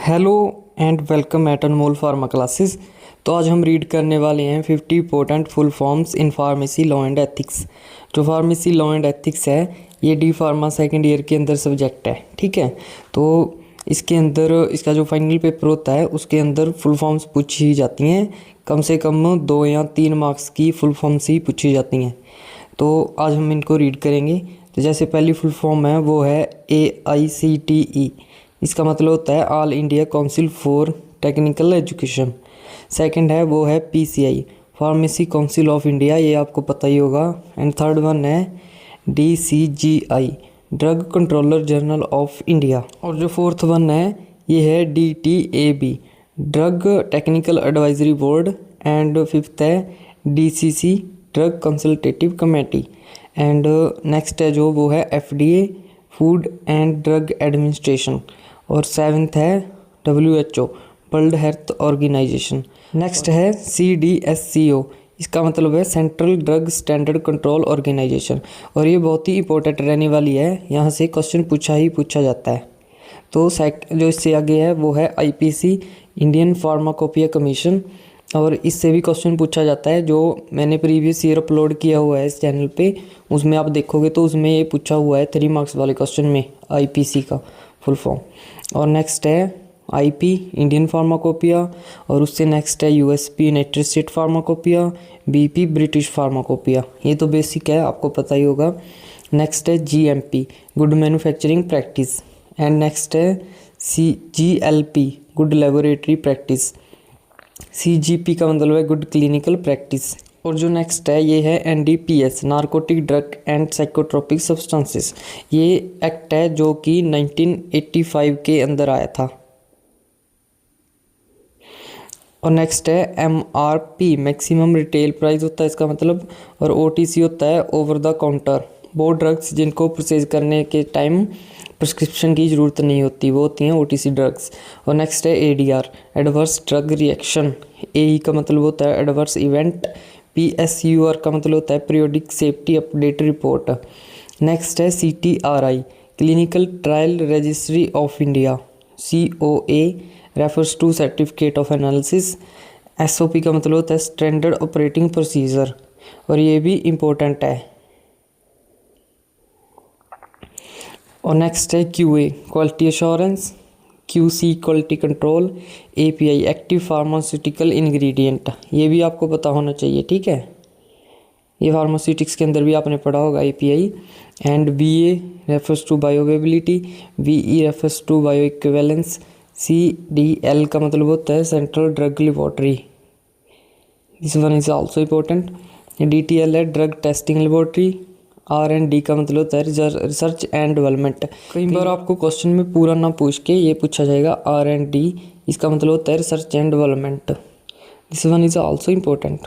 Hello and welcome eight Anmol pharma classes. तो आज हम रीड करने वाले हैं 50 important full forms in pharmacy law and ethics. जो फार्मेसी लॉ एंड एथिक्स है ये डी फार्मा सेकेंड ईयर के अंदर सब्जेक्ट है, ठीक है। तो इसके अंदर इसका जो फाइनल पेपर होता है उसके अंदर फुल फॉर्म्स पूछी जाती हैं, कम से कम 2 या 3 मार्क्स की फुल फॉर्म्स ही पूछी जाती हैं। तो आज हम इनको रीड करेंगे। तो जैसे पहली फुल फॉर्म है वो है AICTE। इसका मतलब होता है all India council for technical education. Second है वो है PCI pharmacy council of India, ये आपको पता ही होगा। एंड थर्ड वन है DCGI drug controller journal of India. और जो फोर्थ वन है ये है DTAB drug technical advisory board. And fifth है DCC drug consultative committee. And next है जो वो है FDA food and drug administration. और सेवन्थ है WHO world health organisation. Next है CDSCO, इसका मतलब है central drug standard control organisation. और ये बहुत ही इंपॉर्टेंट रहने वाली है, यहाँ से क्वेश्चन पूछा जाता है। तो जो इससे आगे है वो है IPC इंडियन फार्माकोपिया कमीशन, और इससे भी क्वेश्चन पूछा जाता है। जो मैंने प्रीवियस ईयर अपलोड किया हुआ है इस चैनल पे, उसमें आप देखोगे तो उसमें ये पूछा हुआ है 3 मार्क्स वाले क्वेश्चन में IPC का फुल फॉर्म। और नेक्स्ट है IP इंडियन फार्माकोपिया, और उससे नेक्स्ट है USP United state pharmacopoeia, BP British pharmacopoeia. ये तो बेसिक है, आपको पता ही होगा। नेक्स्ट है GMP good manufacturing practice. And next है GLP good laboratory practice. CGP का मतलब है गुड क्लिनिकल प्रैक्टिस। और जो नेक्स्ट है ये है NDPS narcotic drug and psychotropic substances. ये एक्ट है जो कि 1985 के अंदर आया था। और नेक्स्ट है MRP मैक्सिमम रिटेल प्राइस होता है इसका मतलब। और OTC होता है ओवर द काउंटर, वो ड्रग्स जिनको परचेज करने के टाइम प्रिस्क्रिप्शन की ज़रूरत नहीं होती, वो होती हैं OTC ड्रग्स। और नेक्स्ट है ADR adverse drug reaction. AE का मतलब होता है एडवर्स इवेंट। PSUR का मतलब होता है periodic safety update report. Next है CTRI clinical trial registry of India. COA refers to certificate of analysis. SOP का मतलब होता है स्टैंडर्ड ऑपरेटिंग प्रोसीजर, और ये भी इम्पोर्टेंट है। और नेक्स्ट है QA quality assurance. QC quality control. API active pharmaceutical ingredient, ये भी आपको पता होना चाहिए, ठीक है। ये फार्मास्यूटिक्स के अंदर भी आपने पढ़ा होगा API। And BA refers to bioavailability. BE refers to bioequivalence. CDL का मतलब होता है central drug laboratory, this one is also important. DTL है ड्रग टेस्टिंग लेबोरेटरी। R&D का मतलब होता है रिसर्च एंड डेवलपमेंट। कई बार आपको क्वेश्चन में पूरा ना पूछ के ये पूछा जाएगा R&D, इसका मतलब होता है research and development, this one is also important.